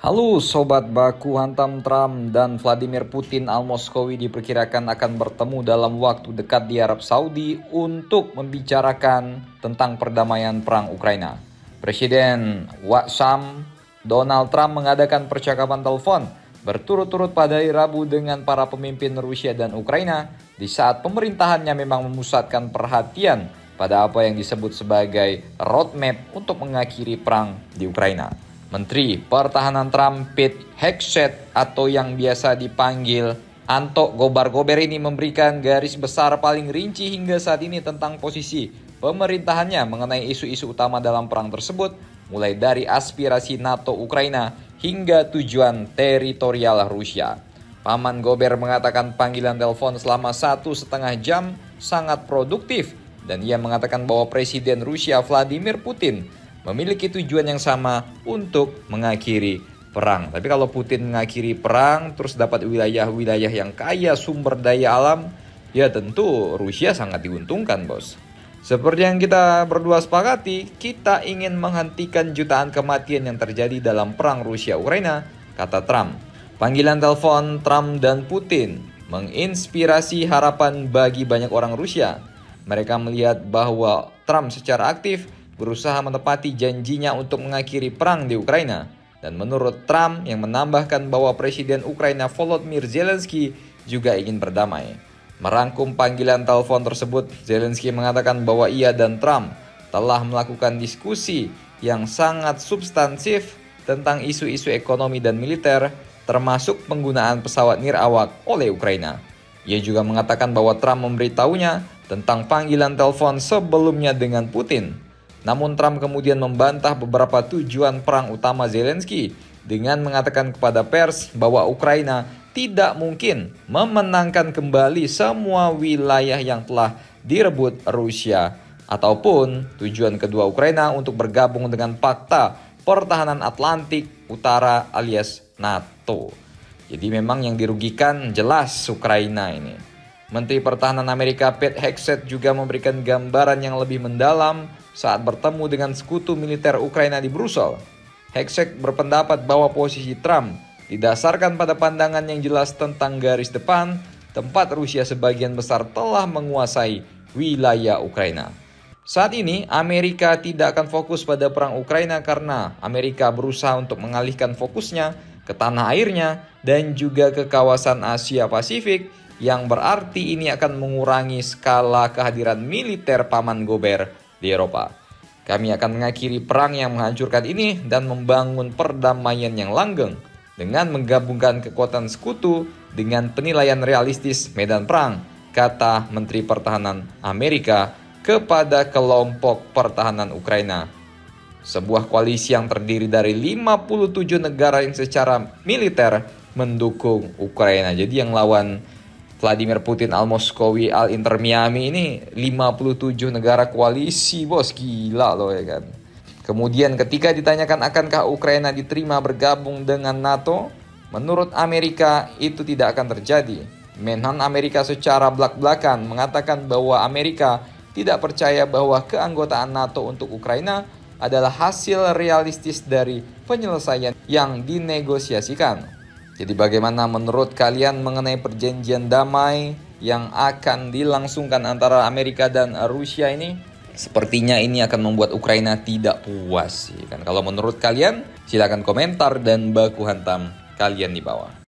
Halo Sobat Baku Hantam. Trump dan Vladimir Putin al-Moskowi diperkirakan akan bertemu dalam waktu dekat di Arab Saudi untuk membicarakan tentang perdamaian perang Ukraina. Presiden Waksam Donald Trump mengadakan percakapan telepon berturut-turut pada hari Rabu dengan para pemimpin Rusia dan Ukraina di saat pemerintahannya memang memusatkan perhatian pada apa yang disebut sebagai roadmap untuk mengakhiri perang di Ukraina. Menteri Pertahanan Trump Pete Hegseth atau yang biasa dipanggil Anto Gobar-Gober ini memberikan garis besar paling rinci hingga saat ini tentang posisi pemerintahannya mengenai isu-isu utama dalam perang tersebut, mulai dari aspirasi NATO Ukraina hingga tujuan teritorial Rusia. Paman Gober mengatakan panggilan telepon selama 1,5 jam sangat produktif dan ia mengatakan bahwa Presiden Rusia Vladimir Putin memiliki tujuan yang sama untuk mengakhiri perang. Tapi kalau Putin mengakhiri perang terus dapat wilayah-wilayah yang kaya sumber daya alam, ya tentu Rusia sangat diuntungkan, bos. Seperti yang kita berdua sepakati, kita ingin menghentikan jutaan kematian yang terjadi dalam perang Rusia-Ukraina, kata Trump. Panggilan telepon Trump dan Putin menginspirasi harapan bagi banyak orang Rusia. Mereka melihat bahwa Trump secara aktif berusaha menepati janjinya untuk mengakhiri perang di Ukraina. Dan menurut Trump yang menambahkan bahwa Presiden Ukraina Volodymyr Zelensky juga ingin berdamai. Merangkum panggilan telepon tersebut, Zelensky mengatakan bahwa ia dan Trump telah melakukan diskusi yang sangat substansif tentang isu-isu ekonomi dan militer, termasuk penggunaan pesawat nirawak oleh Ukraina. Ia juga mengatakan bahwa Trump memberitahunya tentang panggilan telepon sebelumnya dengan Putin. Namun Trump kemudian membantah beberapa tujuan perang utama Zelensky dengan mengatakan kepada pers bahwa Ukraina tidak mungkin memenangkan kembali semua wilayah yang telah direbut Rusia ataupun tujuan kedua Ukraina untuk bergabung dengan Pakta Pertahanan Atlantik Utara alias NATO. Jadi memang yang dirugikan jelas Ukraina ini. Menteri Pertahanan Amerika Pete Hegseth juga memberikan gambaran yang lebih mendalam saat bertemu dengan sekutu militer Ukraina di Brussel. Hegseth berpendapat bahwa posisi Trump didasarkan pada pandangan yang jelas tentang garis depan tempat Rusia sebagian besar telah menguasai wilayah Ukraina. Saat ini Amerika tidak akan fokus pada perang Ukraina karena Amerika berusaha untuk mengalihkan fokusnya ke tanah airnya dan juga ke kawasan Asia Pasifik, yang berarti ini akan mengurangi skala kehadiran militer Paman Gober di Eropa. Kami akan mengakhiri perang yang menghancurkan ini dan membangun perdamaian yang langgeng dengan menggabungkan kekuatan sekutu dengan penilaian realistis medan perang, kata Menteri Pertahanan Amerika kepada kelompok pertahanan Ukraina. Sebuah koalisi yang terdiri dari 57 negara yang secara militer mendukung Ukraina. Jadi yang lawan Vladimir Putin al-Moskowi al-Inter Miami ini 57 negara koalisi, bos. Gila loh, ya kan. Kemudian ketika ditanyakan akankah Ukraina diterima bergabung dengan NATO, menurut Amerika itu tidak akan terjadi. Menhan Amerika secara belak-belakan mengatakan bahwa Amerika tidak percaya bahwa keanggotaan NATO untuk Ukraina adalah hasil realistis dari penyelesaian yang dinegosiasikan. Jadi bagaimana menurut kalian mengenai perjanjian damai yang akan dilangsungkan antara Amerika dan Rusia ini? Sepertinya ini akan membuat Ukraina tidak puas. Kan? Kalau menurut kalian, silakan komentar dan baku hantam kalian di bawah.